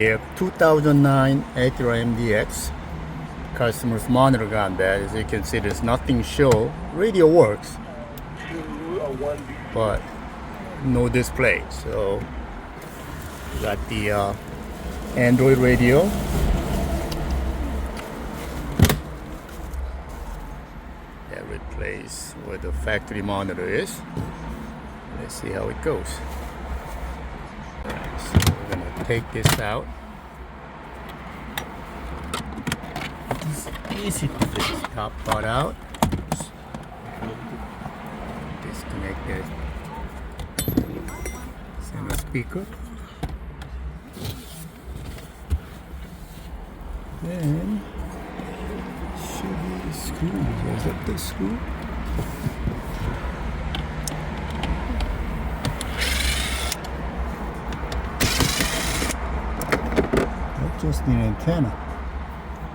A 2009 Acura MDX. Customer's monitor gone bad. As you can see, there's nothing show. Radio works, but no display. So we got the Android radio. That replaces where the factory monitor is. Let's see how it goes. Alright, so we're gonna take this out. It's easy to take this top part out. Disconnect the center speaker. Then should be screws. Is that the screw? That's just the antenna.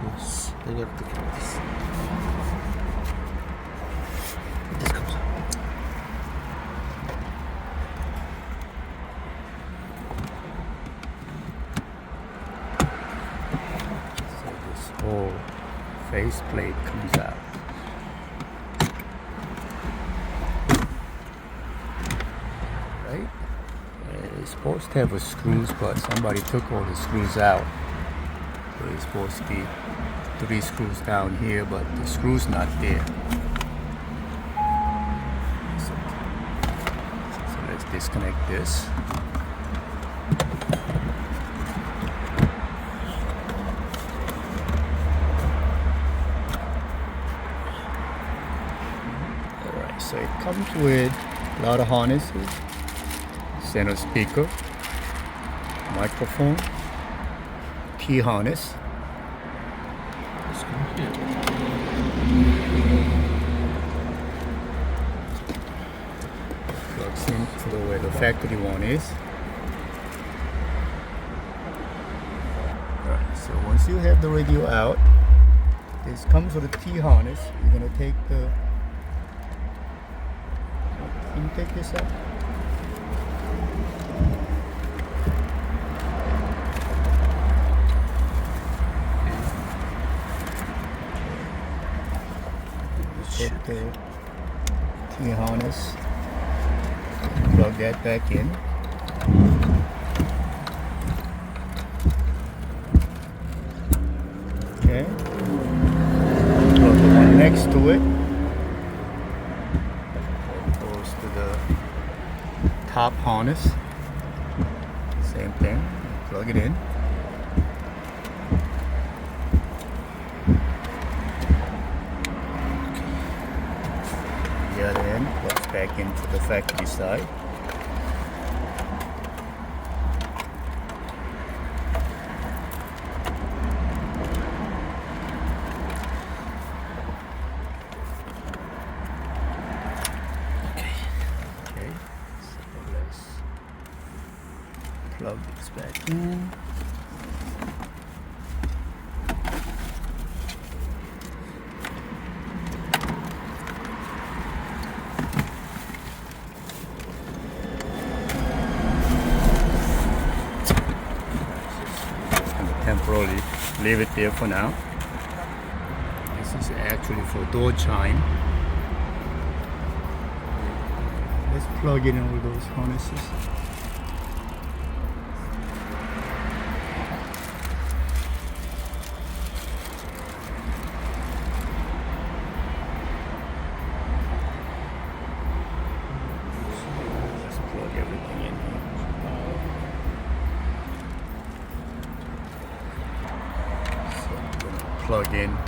Yes, I got to get this. This comes out. So this whole faceplate comes out. Right? It's supposed to have a screws, but somebody took all the screws out. So it's supposed to be 3 screws down here, but the screw's not there. So let's disconnect this. Alright, so it comes with a lot of harnesses, center speaker, microphone, key harness. This comes here. Plugs into the where the factory one is. Alright, so once you have the radio out, this comes with a T harness. You're gonna take the. Can you take this out? Take the T harness, plug that back in. Okay. Plug the one next to it. Goes to the top harness. Same thing. Plug it in. The other end plugs back into the factory side. Okay, so let's plug this back in. Temporarily leave it there for now. This is actually for door chime. Let's plug in all those harnesses. Let's plug everything in here. Plug in. Plug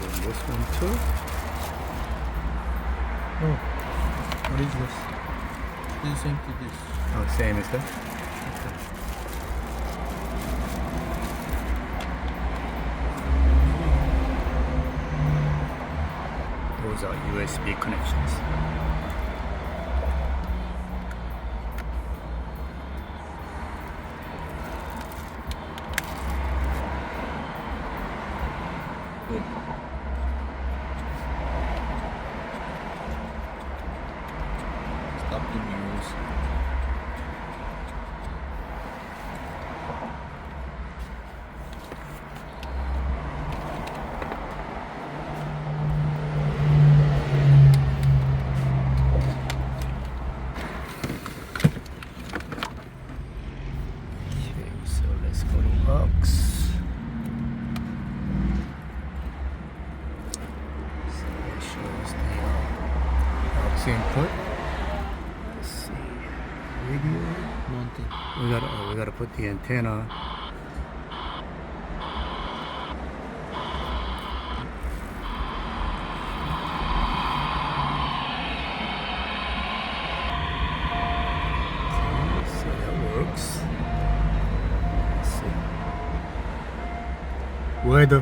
in this one too. Oh, what is this? This is same to this. Oh, same as that. Those are USB connections. put? Let's see. Radio. Mountain. We gotta put the antenna. So that works. Let's see. Weather.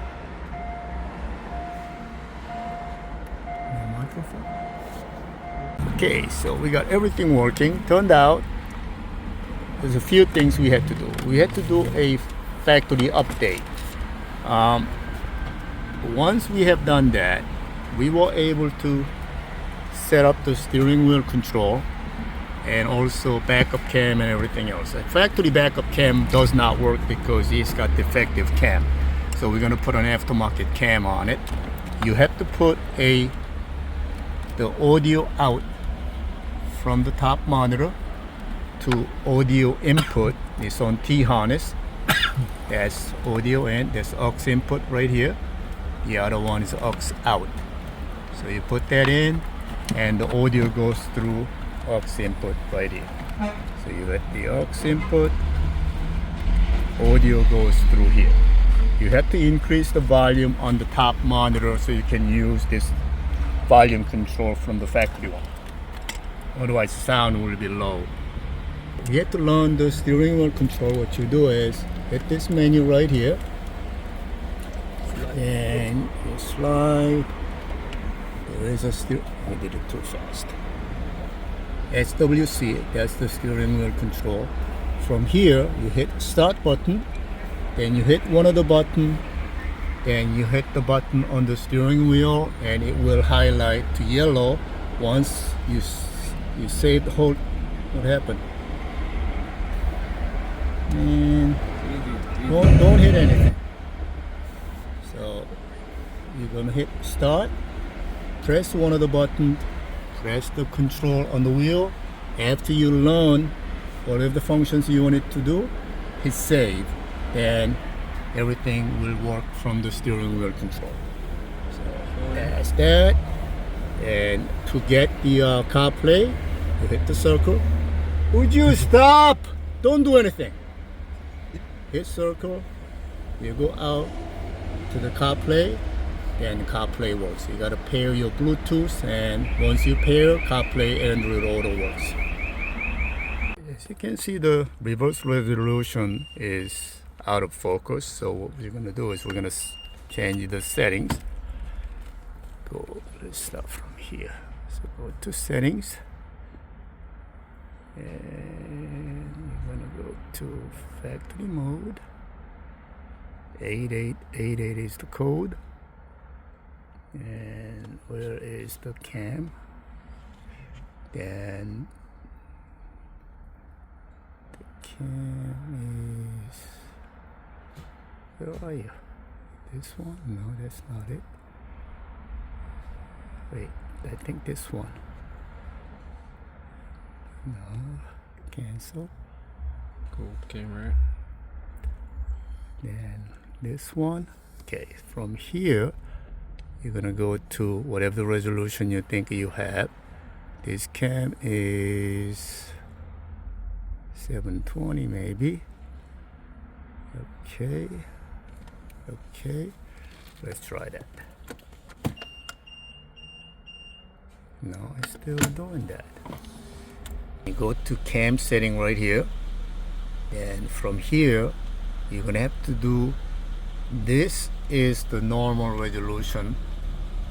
No microphone. Okay, so we got everything working. Turned out there's a few things we had to do. We had to do a factory update. Once we have done that, we were able to set up the steering wheel control and also backup cam and everything else. The factory backup cam does not work because it's got defective cam. So we're gonna put an aftermarket cam on it. You have to put the audio out from the top monitor to audio input. It's on T harness. That's audio in, there's aux input right here. The other one is aux out. So you put that in and the audio goes through aux input right here. So you hit the aux input, audio goes through here. You have to increase the volume on the top monitor so you can use this volume control from the factory one. Otherwise sound will be low. You have to learn the steering wheel control. What you do is hit this menu right here and you slide. There is a I did it too fast. SWC, that's the steering wheel control. From here you hit start button, then you hit one of the button, then you hit the button on the steering wheel and it will highlight to yellow. Once you save the whole, what happened? And don't hit anything. So you're gonna hit start, press one of the buttons, press the control on the wheel. After you learn whatever the functions you want it to do, hit save. Then everything will work from the steering wheel control. So that's that. And to get the Carplay, you hit the circle. Would you stop? Don't do anything. Hit circle, you go out to the Carplay, then Carplay works. You gotta pair your Bluetooth, and once you pair, Carplay Android Auto works. As you can see, the reverse resolution is out of focus, so what we're gonna do is we're gonna change the settings. Go to this stuff from here. So go to settings, and you're gonna go to factory mode. 8888 is the code. And where is the cam? Then the cam is, where are you? This one? No, that's not it. Wait, I think this one. No, cancel. Gold camera. Then this one. Okay, from here you're gonna go to whatever the resolution you think you have. This cam is 720 maybe. Okay, let's try that. No, it's still doing that. You go to cam setting right here, and from here you're gonna have to do, this is the normal resolution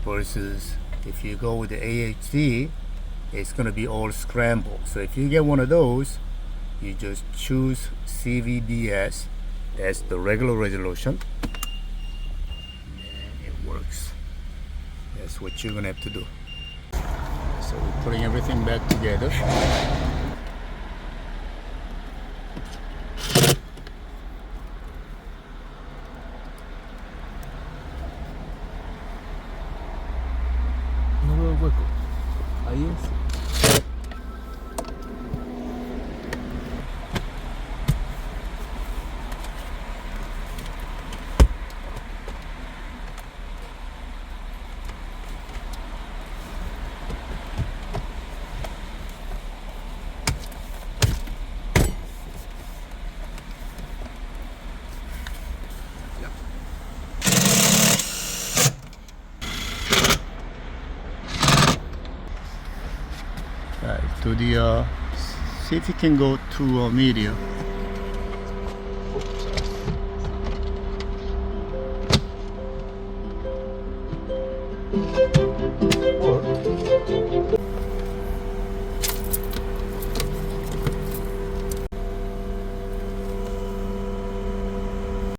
versus if you go with the AHD, it's gonna be all scrambled. So if you get one of those, you just choose CVDS, that's the regular resolution, and it works. That's what you're gonna have to do. So we're putting everything back together. No veo el hueco. Ahí es. to the see if you can go to media.